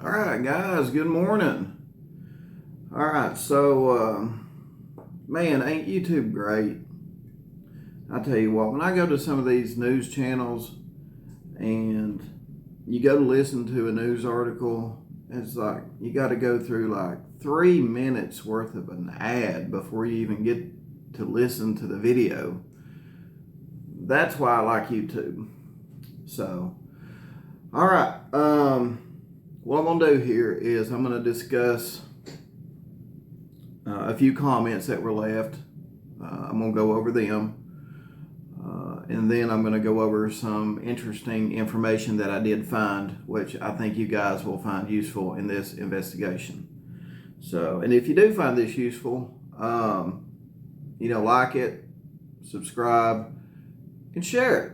All right, guys, good morning. All right, so, man, ain't YouTube great? I tell you what, when I go to some of these news channels and you go to listen to a news article, it's like you got to go through like 3 minutes worth of an ad before you even get to listen to the video. That's why I like YouTube. So, all right, what I'm going to do here is I'm going to discuss a few comments that were left. I'm going to go over them. And then I'm going to go over some interesting information that I did find, which I think you guys will find useful in this investigation. So, and if you do find this useful, like it, subscribe, and share it.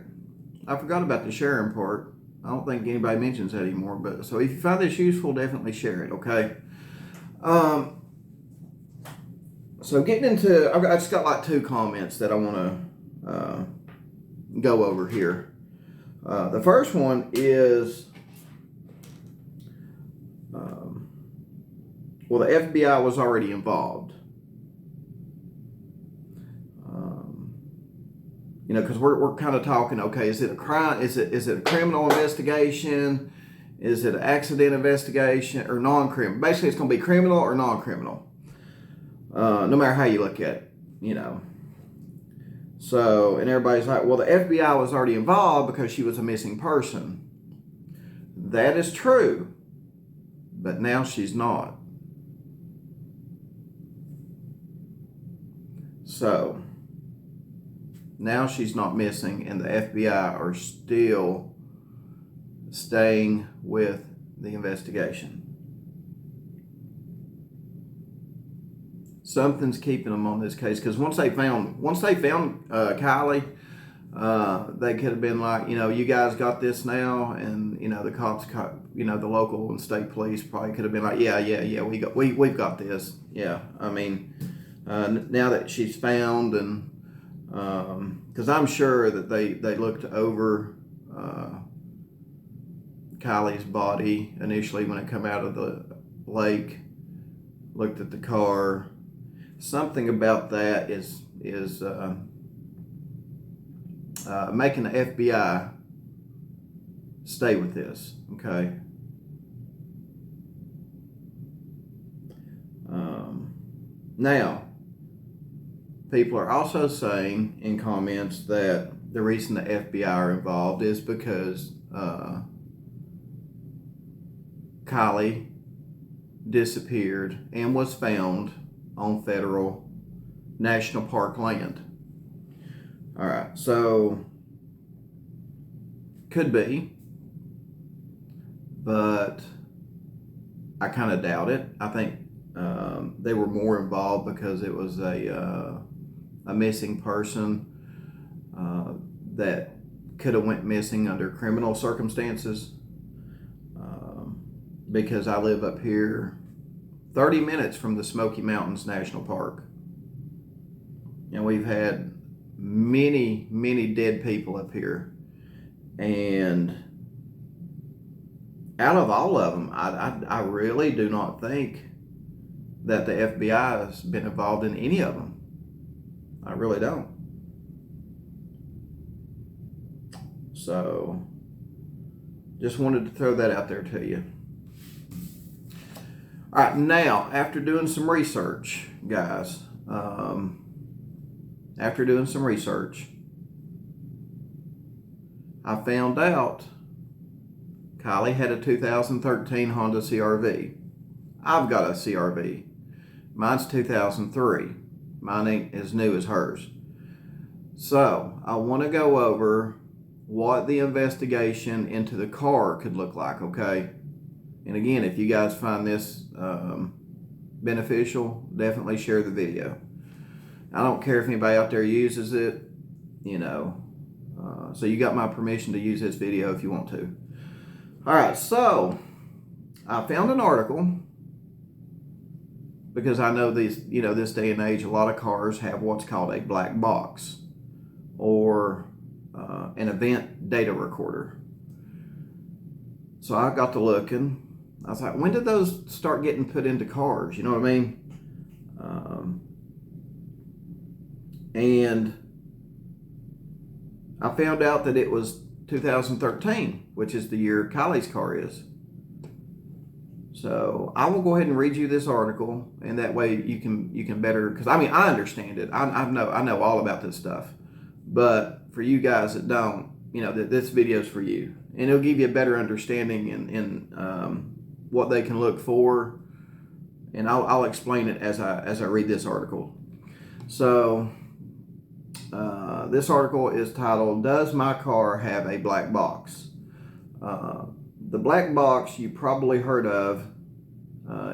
I forgot about the sharing part. I don't think anybody mentions that anymore. But so if you find this useful, definitely share it. Okay. So getting into, I just got like two comments that I want to go over here. The first one is, well, the FBI was already involved. Because we're kind of talking, okay, is it a crime? Is it a criminal investigation? Is it an accident investigation or non-criminal? Basically, it's going to be criminal or non-criminal. No matter how you look at it, So, and everybody's like, well, the FBI was already involved because she was a missing person. That is true, but now she's not. So, now she's not missing, and the FBI are still staying with the investigation. Something's keeping them on this case, because once they found Kiely, they could have been like, you guys got this now, and the cops, the local and state police probably could have been like, yeah, we've got this. Yeah, I mean, now that she's found, and because I'm sure that they looked over Kylie's body initially when it come out of the lake, looked at the car. Something about that is making the FBI stay with this, okay? Now, people are also saying in comments that the reason the FBI are involved is because Kiely disappeared and was found on federal national park land. All right, so could be, but I kind of doubt it. I think they were more involved because it was a missing person that could have went missing under criminal circumstances. Because I live up here 30 minutes from the Smoky Mountains National Park. And we've had many, many dead people up here. And out of all of them, I really do not think that the FBI has been involved in any of them. I really don't. So, just wanted to throw that out there to you. All right, now, after doing some research, guys, I found out Kiely had a 2013 Honda CRV. I've got a CRV. Mine's 2003. Mine ain't as new as hers. So, I want to go over what the investigation into the car could look like, okay? And again, if you guys find this beneficial, definitely share the video. I don't care if anybody out there uses it, so you got my permission to use this video if you want to. All right, so I found an article because I know this day and age, a lot of cars have what's called a black box or an event data recorder. So I got to looking. I was like, when did those start getting put into cars? You know what I mean? And I found out that it was 2013, which is the year Kylie's car is. So I will go ahead and read you this article, and that way you can better, because I mean, I understand it. I know all about this stuff, but for you guys that don't, you know, this video is for you, and it'll give you a better understanding in what they can look for, and I'll explain it as I read this article. So this article is titled, "Does My Car Have a Black Box?" The black box you probably heard of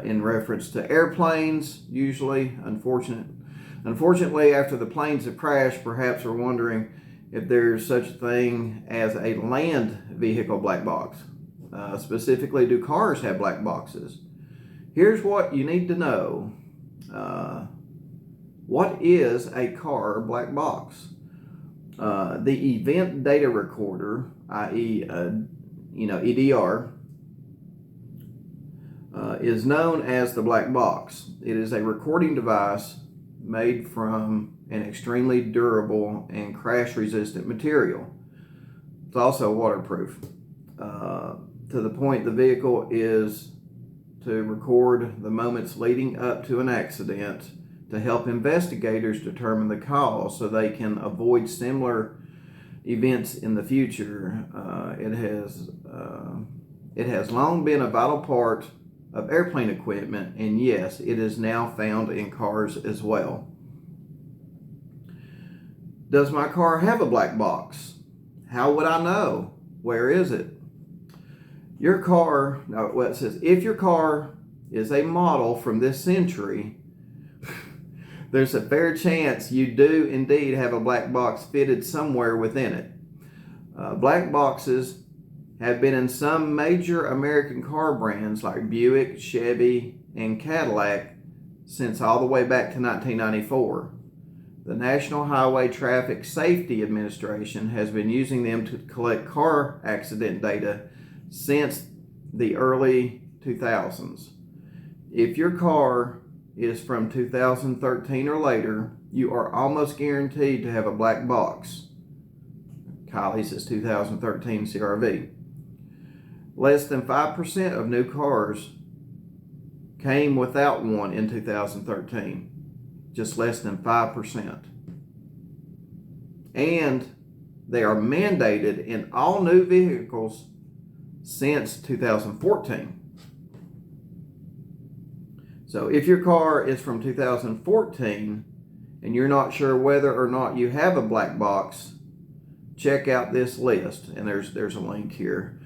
in reference to airplanes, usually. Unfortunately, after the planes have crashed, perhaps we're wondering if there's such a thing as a land vehicle black box. Specifically, do cars have black boxes? Here's what you need to know. What is a car black box? The event data recorder, i.e., EDR, is known as the black box. It is a recording device made from an extremely durable and crash-resistant material. It's also waterproof. To the point the vehicle is to record the moments leading up to an accident to help investigators determine the cause so they can avoid similar events in the future. It has long been a vital part of airplane equipment, and yes, it is now found in cars as well. Does my car have a black box? How would I know? Where is it? It says, if your car is a model from this century, there's a fair chance you do indeed have a black box fitted somewhere within it. Black boxes have been in some major American car brands like Buick, Chevy, and Cadillac since all the way back to 1994. The National Highway Traffic Safety Administration has been using them to collect car accident data since the early 2000s. If your car is from 2013 or later, you are almost guaranteed to have a black box. Kiely says 2013 CRV. Less than 5% of new cars came without one in 2013. Just less than 5%. And they are mandated in all new vehicles since 2014. So if your car is from 2014 and you're not sure whether or not you have a black box, check out this list. And there's a link here.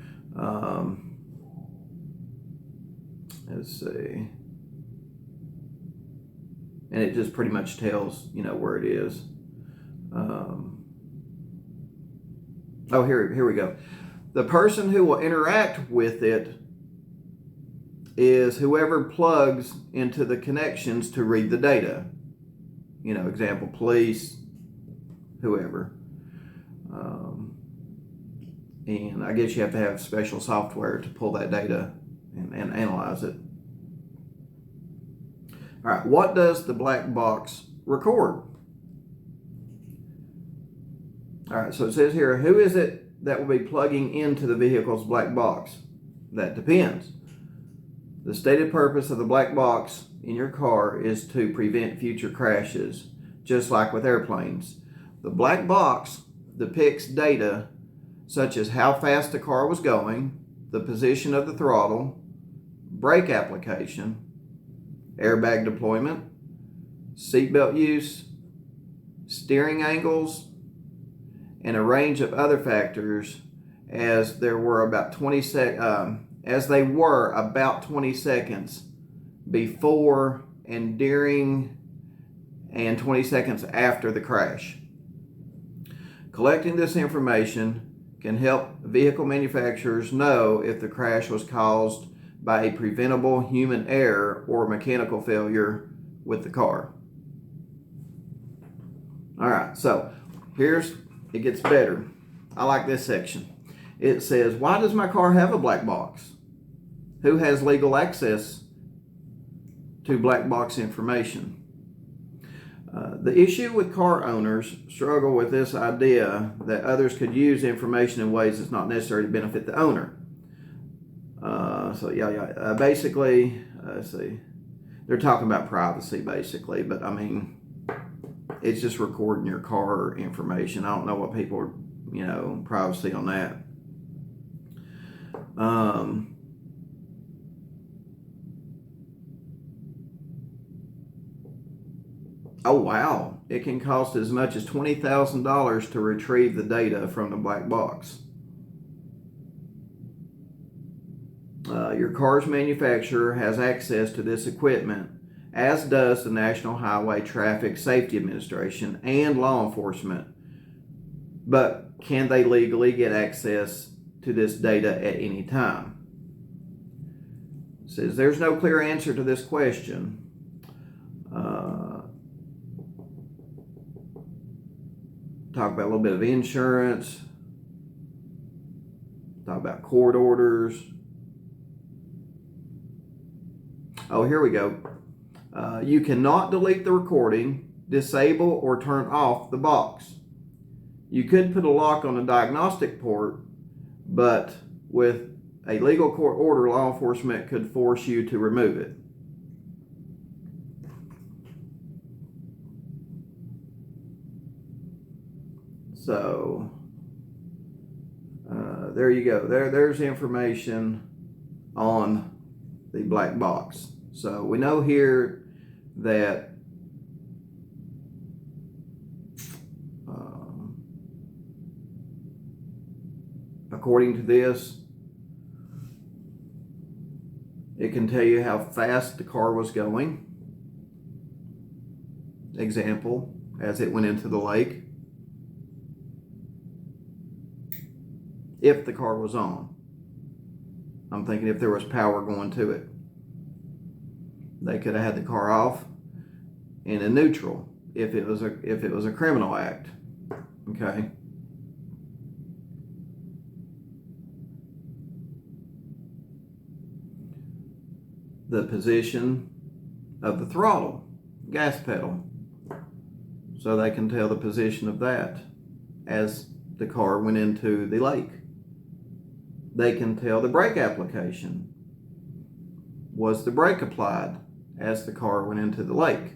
Let's see. And it just pretty much tells, where it is. Here we go. The person who will interact with it is whoever plugs into the connections to read the data. Example, police, whoever. And I guess you have to have special software to pull that data and analyze it. All right, what does the black box record? All right, so it says here, who is it that will be plugging into the vehicle's black box? That depends. The stated purpose of the black box in your car is to prevent future crashes, just like with airplanes. The black box depicts data such as how fast the car was going, the position of the throttle, brake application, airbag deployment, seatbelt use, steering angles, and a range of other factors as they were about 20 seconds before and during and 20 seconds after the crash. Collecting this information can help vehicle manufacturers know if the crash was caused by a preventable human error or mechanical failure with the car. All right, so it gets better. I like this section. It says, why does my car have a black box? Who has legal access to black box information? The issue with car owners struggle with this idea that others could use information in ways that's not necessary to benefit the owner. Basically, let's see. They're talking about privacy, basically, but I mean, it's just recording your car information. I don't know what people are, privacy on that. Oh, wow. It can cost as much as $20,000 to retrieve the data from the black box. Your car's manufacturer has access to this equipment, as does the National Highway Traffic Safety Administration and law enforcement. But can they legally get access to this data at any time? It says there's no clear answer to this question. Talk about a little bit of insurance. Talk about court orders. Oh, here we go. You cannot delete the recording, disable, or turn off the box. You could put a lock on the diagnostic port, but with a legal court order, law enforcement could force you to remove it. So, there you go. There's information on the black box. So we know here that according to this, it can tell you how fast the car was going. Example, as it went into the lake. If the car was on. I'm thinking if there was power going to it. They could have had the car off and in neutral if it was a criminal act. Okay. The position of the throttle, gas pedal. So they can tell the position of that as the car went into the lake. They can tell the brake application. Was the brake applied as the car went into the lake?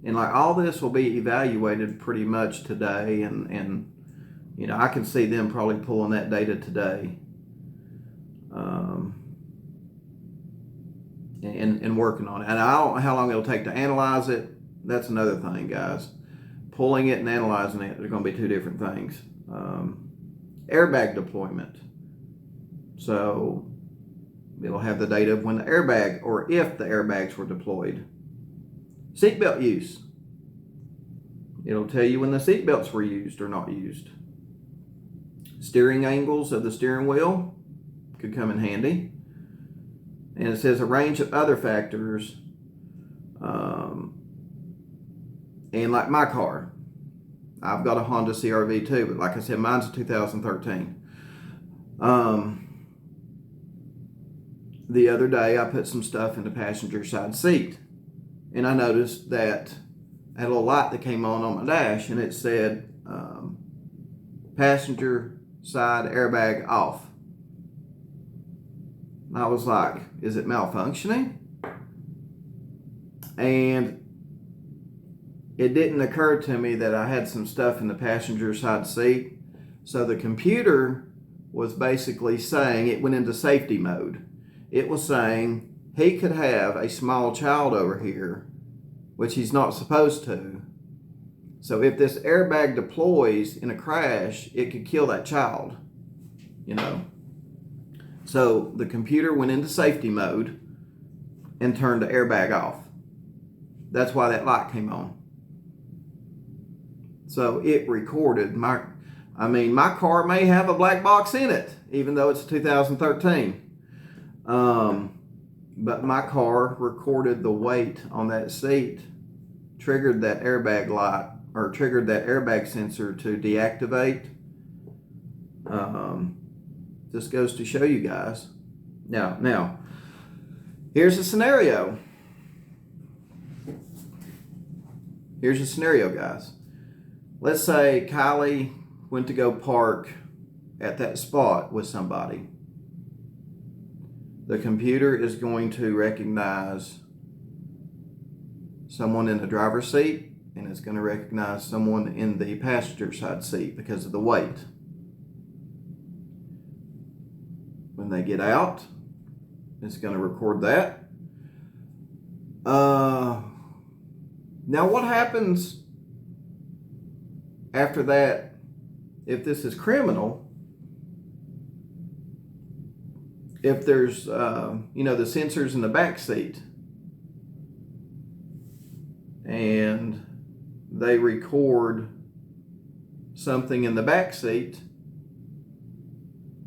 And like all this will be evaluated pretty much today, and I can see them probably pulling that data today, and working on it. And I don't know how long it'll take to analyze it. That's another thing, guys. Pulling it and analyzing it are going to be two different things. Airbag deployment. So it'll have the data of when the airbag or if the airbags were deployed. Seatbelt use. It'll tell you when the seatbelts were used or not used. Steering angles of the steering wheel could come in handy. And it says a range of other factors. And like my car, I've got a Honda CR-V too, but like I said, mine's a 2013. The other day, I put some stuff in the passenger side seat, and I noticed that I had a little light that came on my dash, and it said passenger side airbag off. I was like, is it malfunctioning? And it didn't occur to me that I had some stuff in the passenger side seat. So the computer was basically saying, it went into safety mode. It was saying he could have a small child over here, which he's not supposed to. So if this airbag deploys in a crash, it could kill that child, So the computer went into safety mode and turned the airbag off. That's why that light came on. So it recorded my car may have a black box in it, even though it's 2013. But my car recorded the weight on that seat, triggered that airbag light, or triggered that airbag sensor to deactivate. just goes to show you guys. Now, here's a scenario. Here's a scenario, guys. Let's say Kiely went to go park at that spot with somebody. The computer is going to recognize someone in the driver's seat, and it's going to recognize someone in the passenger side seat because of the weight. When they get out, it's going to record that. Now what happens after that if this is criminal? If there's, the sensors in the back seat and they record something in the back seat,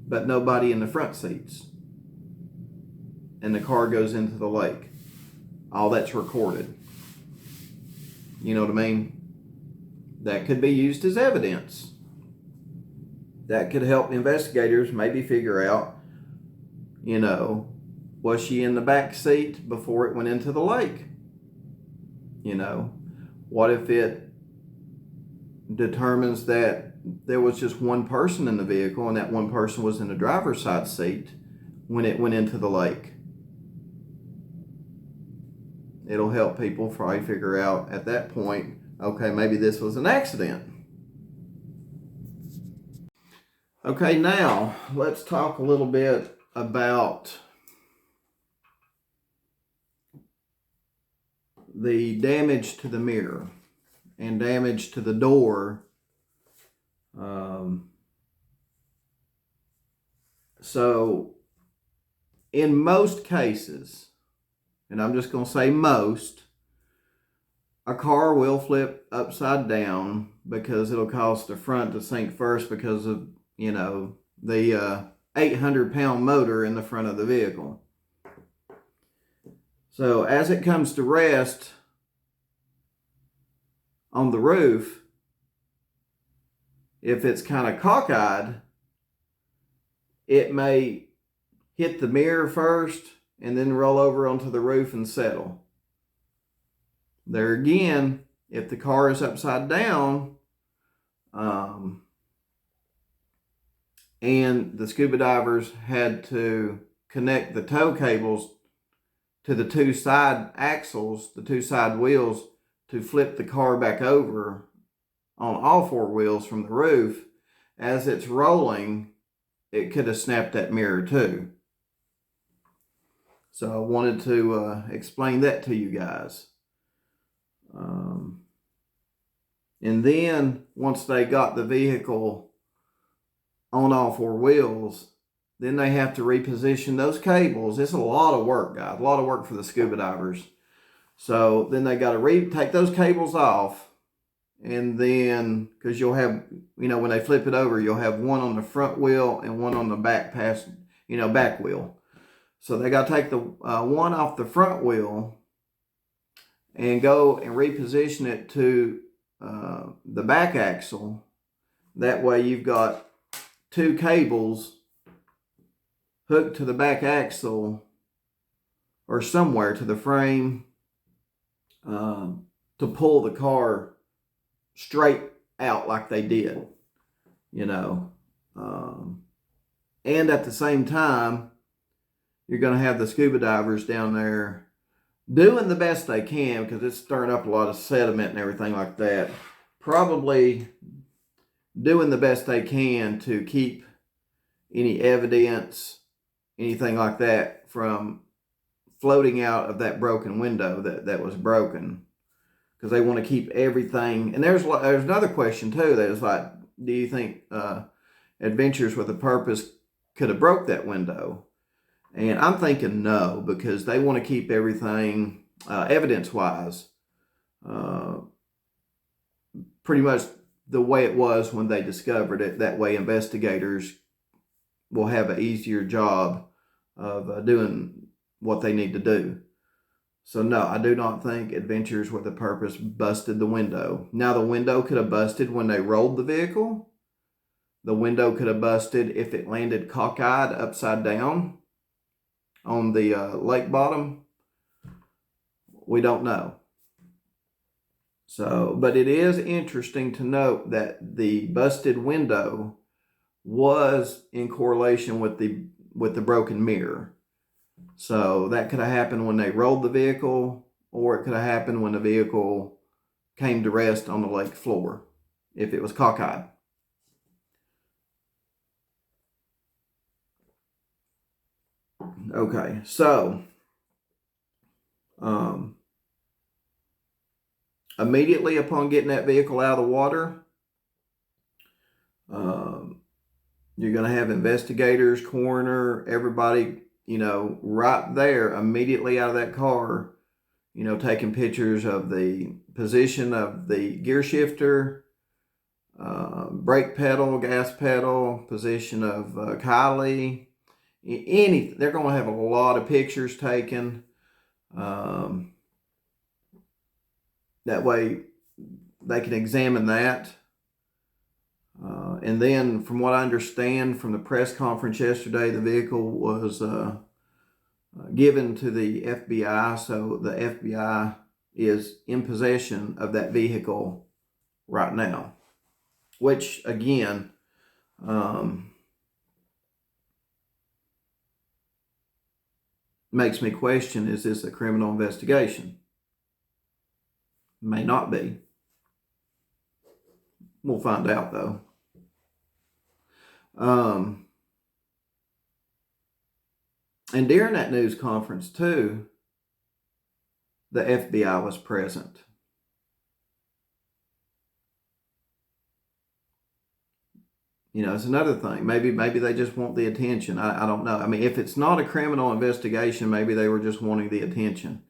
but nobody in the front seats, and the car goes into the lake, all that's recorded. You know what I mean? That could be used as evidence. That could help investigators maybe figure out, was she in the back seat before it went into the lake? What if it determines that there was just one person in the vehicle and that one person was in the driver's side seat when it went into the lake? It'll help people probably figure out at that point, okay, maybe this was an accident. Okay, now let's talk a little bit about the damage to the mirror and damage to the door. So in most cases, and I'm just going to say most, a car will flip upside down because it'll cause the front to sink first because of, the 800-pound motor in the front of the vehicle. So as it comes to rest on the roof, if it's kind of cockeyed, it may hit the mirror first and then roll over onto the roof and settle. There again, if the car is upside down, and the scuba divers had to connect the tow cables to the two side axles, the two side wheels, to flip the car back over on all four wheels from the roof, as it's rolling, it could have snapped that mirror too. So I wanted to explain that to you guys. And then once they got the vehicle on all four wheels, then they have to reposition those cables. It's a lot of work, guys. A lot of work for the scuba divers. So then they got to take those cables off. And then, because you'll have, when they flip it over, you'll have one on the front wheel and one on the back back wheel. So they got to take the one off the front wheel and go and reposition it to the back axle. That way you've got two cables hooked to the back axle or somewhere to the frame to pull the car straight out like they did, and at the same time, you're going to have the scuba divers down there doing the best they can, because it's stirring up a lot of sediment and everything like that. Probably doing the best they can to keep any evidence, anything like that, from floating out of that broken window that was broken. Because they want to keep everything. And there's another question too that is like, do you think Adventures with a Purpose could have broke that window? And I'm thinking no, because they want to keep everything evidence-wise pretty much the way it was when they discovered it. That way investigators will have an easier job of doing what they need to do. So no, I do not think Adventures with a Purpose busted the window. Now the window could have busted when they rolled the vehicle. the window could have busted if it landed cockeyed upside down on the lake bottom. We don't know. So, but it is interesting to note that the busted window was in correlation with the broken mirror. So that could have happened when they rolled the vehicle, or it could have happened when the vehicle came to rest on the lake floor, if it was cockeyed. Okay, so immediately upon getting that vehicle out of the water, you're going to have investigators, coroner, everybody, right there immediately out of that car, taking pictures of the position of the gear shifter, brake pedal, gas pedal, position of Kiely. They're going to have a lot of pictures taken. That way they can examine that. And then from what I understand from the press conference yesterday, the vehicle was given to the FBI. So the FBI is in possession of that vehicle right now, which again, makes me question, is this a criminal investigation? May not be. We'll find out though. And during that news conference too, the FBI was present. It's another thing. Maybe they just want the attention. I don't know. I mean, if it's not a criminal investigation, maybe they were just wanting the attention.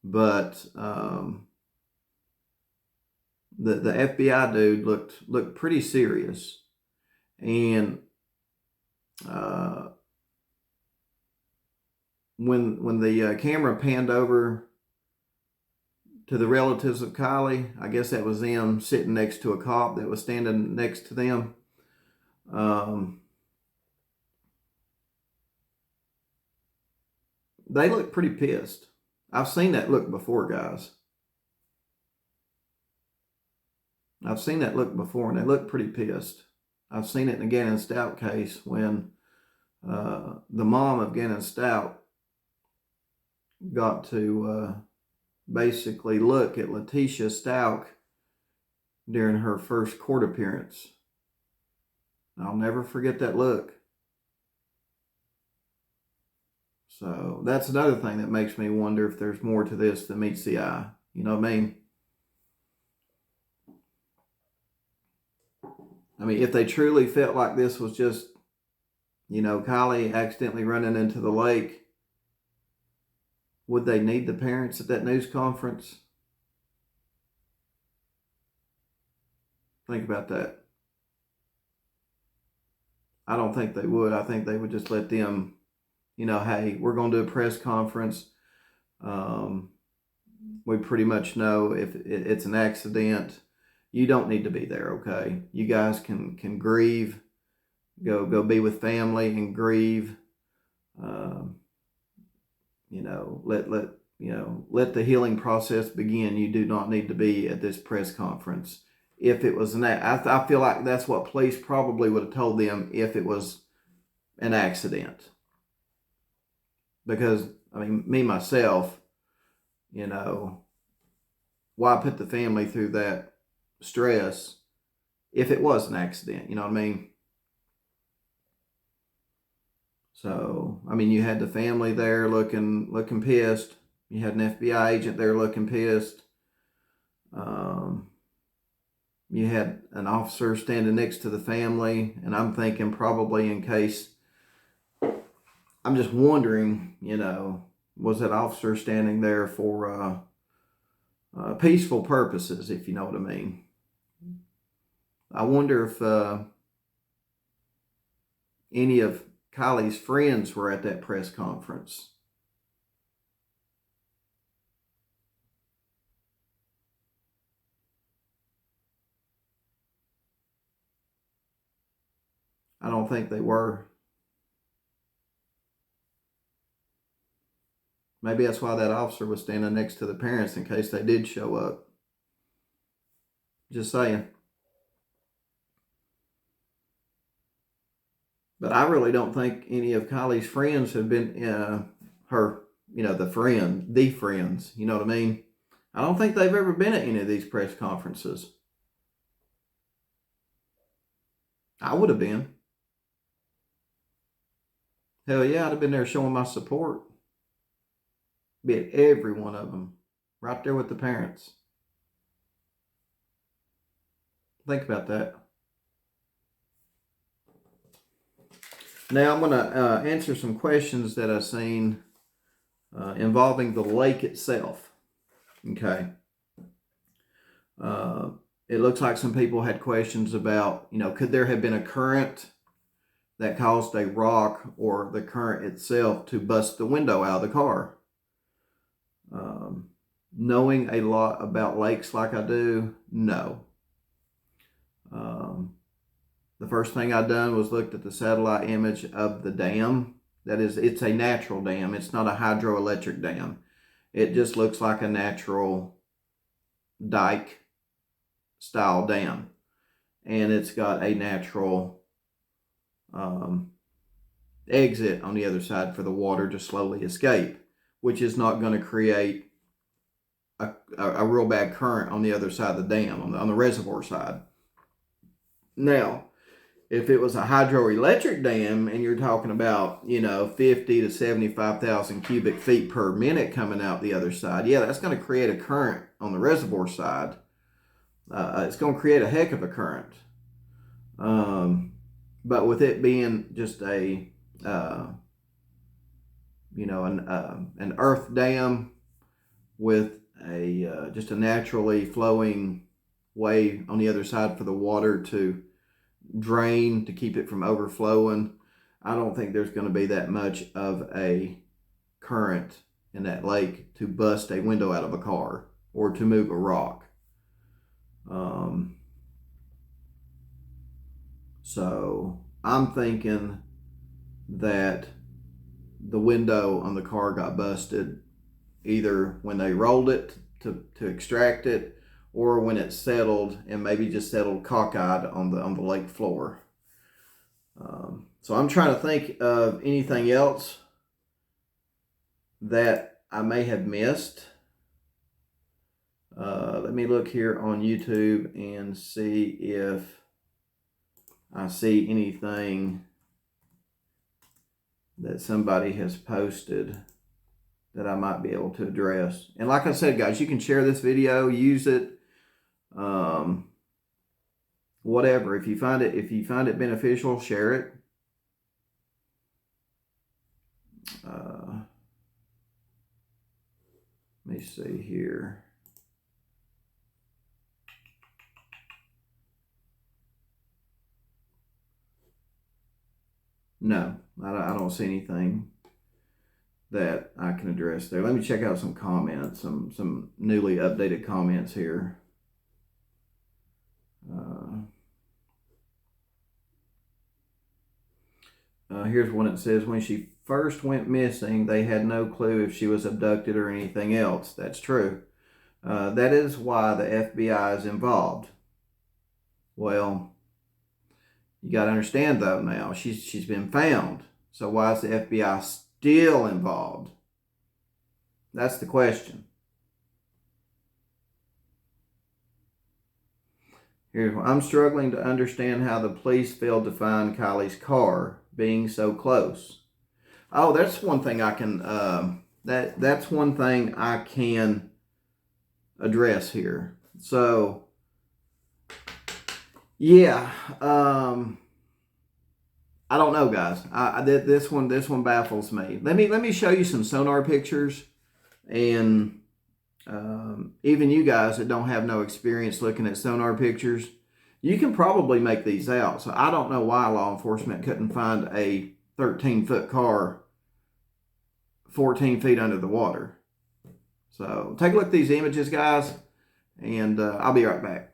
But the FBI dude looked pretty serious, and when the camera panned over to the relatives of Kiely, I guess that was them sitting next to a cop that was standing next to them. They look pretty pissed. I've seen that look before, guys. I've seen that look before, and they look pretty pissed. I've seen it in the Gannon Stout case when the mom of Gannon Stout got to basically look at Letitia Stout during her first court appearance. I'll never forget that look. So that's another thing that makes me wonder if there's more to this than meets the eye. You know what I mean? I mean, if they truly felt like this was just, Kiely accidentally running into the lake, would they need the parents at that news conference? Think about that. I don't think they would. I think they would just let them, hey, we're going to do a press conference. We pretty much know if it's an accident. You don't need to be there, okay? You guys can grieve, go be with family and grieve. Let the healing process begin. You do not need to be at this press conference. If it was I feel like that's what police probably would have told them if it was an accident. Because, I mean, me, myself, why put the family through that stress if it was an accident? You know what I mean? So, I mean, you had the family there looking pissed. You had an FBI agent there looking pissed. You had an officer standing next to the family, and I'm thinking probably in case, I'm just wondering, was that officer standing there for peaceful purposes, if you know what I mean? I wonder if any of Kiely's friends were at that press conference. I don't think they were. Maybe that's why that officer was standing next to the parents in case they did show up. Just saying. But I really don't think any of Kiely's friends have been her, the friends, you know what I mean? I don't think they've ever been at any of these press conferences. I would have been. Hell yeah, I'd have been there showing my support. Be at every one of them. Right there with the parents. Think about that. Now I'm going to answer some questions that I've seen involving the lake itself. Okay. It looks like some people had questions about, could there have been a current that caused a rock or the current itself to bust the window out of the car? Knowing a lot about lakes like I do, no. The first thing I done was looked at the satellite image of the dam. That is, it's a natural dam. It's not a hydroelectric dam. It just looks like a natural dike style dam. And it's got a natural exit on the other side for the water to slowly escape, which is not going to create a real bad current on the other side of the dam, on the reservoir side. Now, if it was a hydroelectric dam and you're talking about, 50 to 75,000 cubic feet per minute coming out the other side, yeah, that's going to create a current on the reservoir side. It's going to create a heck of a current. But with it being just an earth dam with just a naturally flowing way on the other side for the water to drain to keep it from overflowing, I don't think there's going to be that much of a current in that lake to bust a window out of a car or to move a rock. So I'm thinking that the window on the car got busted either when they rolled it to extract it, or when it settled and maybe just settled cockeyed on the lake floor. So I'm trying to think of anything else that I may have missed. Let me look here on YouTube and see if I see anything that somebody has posted that I might be able to address. And like I said, guys, you can share this video, use it, whatever. If you find it beneficial, share it. Let me see here. No, I don't see anything that I can address there. Let me check out some comments, some newly updated comments here. Here's one that says, when she first went missing, they had no clue if she was abducted or anything else. That's true. That is why the FBI is involved. Well, you got to understand though now, she's been found. So why is the FBI still involved? That's the question. Here's one. I'm struggling to understand how the police failed to find Kiely's car, being so close. Oh, that's one thing I can that's one thing I can address here. So yeah, I don't know, guys. This one baffles me. Let me show you some sonar pictures, and even you guys that don't have no experience looking at sonar pictures, you can probably make these out. So I don't know why law enforcement couldn't find a 13-foot car 14 feet under the water. So take a look at these images, guys, and I'll be right back.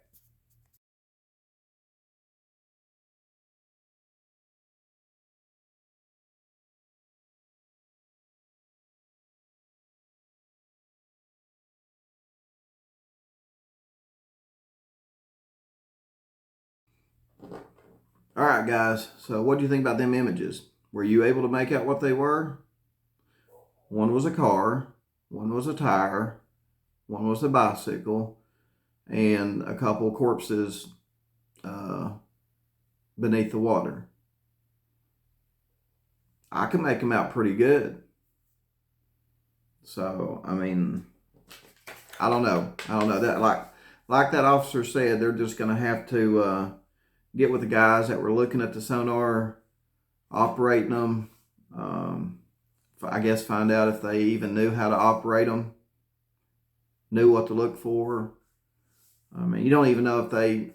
All right, guys. So what do you think about them images? Were you able to make out what they were? One was a car, one was a tire, one was a bicycle, and a couple corpses uh, beneath the water. I can make them out pretty good. So, I mean, I don't know. That like that officer said, they're just going to have to get with the guys that were looking at the sonar, operating them. I guess find out if they even knew how to operate them, knew what to look for. I mean, you don't even know if they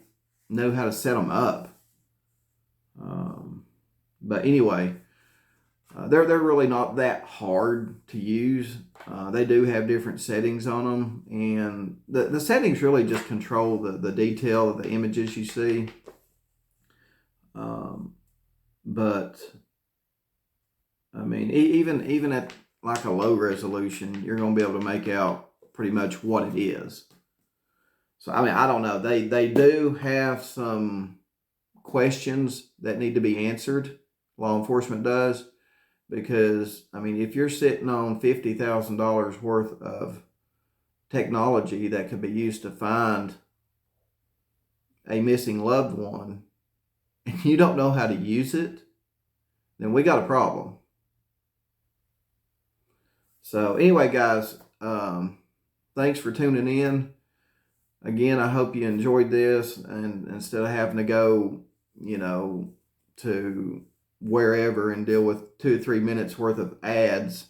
know how to set them up. But anyway, they're really not that hard to use. They do have different settings on them, and the settings really just control the detail of the images you see. But I mean, even at like a low resolution, you're going to be able to make out pretty much what it is. So I mean, I don't know. They do have some questions that need to be answered. Law enforcement does, because I mean, if you're sitting on $50,000 worth of technology that could be used to find a missing loved one, and you don't know how to use it, then we got a problem. So anyway, guys, thanks for tuning in. Again, I hope you enjoyed this, and instead of having to go, to wherever and deal with 2 or 3 minutes worth of ads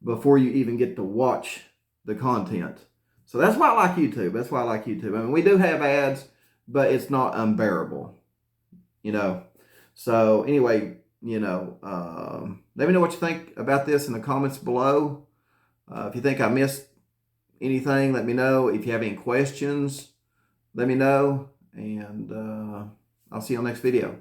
before you even get to watch the content. So that's why I like YouTube. I mean, we do have ads, but it's not unbearable, So anyway, let me know what you think about this in the comments below. If you think I missed anything, let me know. If you have any questions, let me know. And I'll see you on the next video.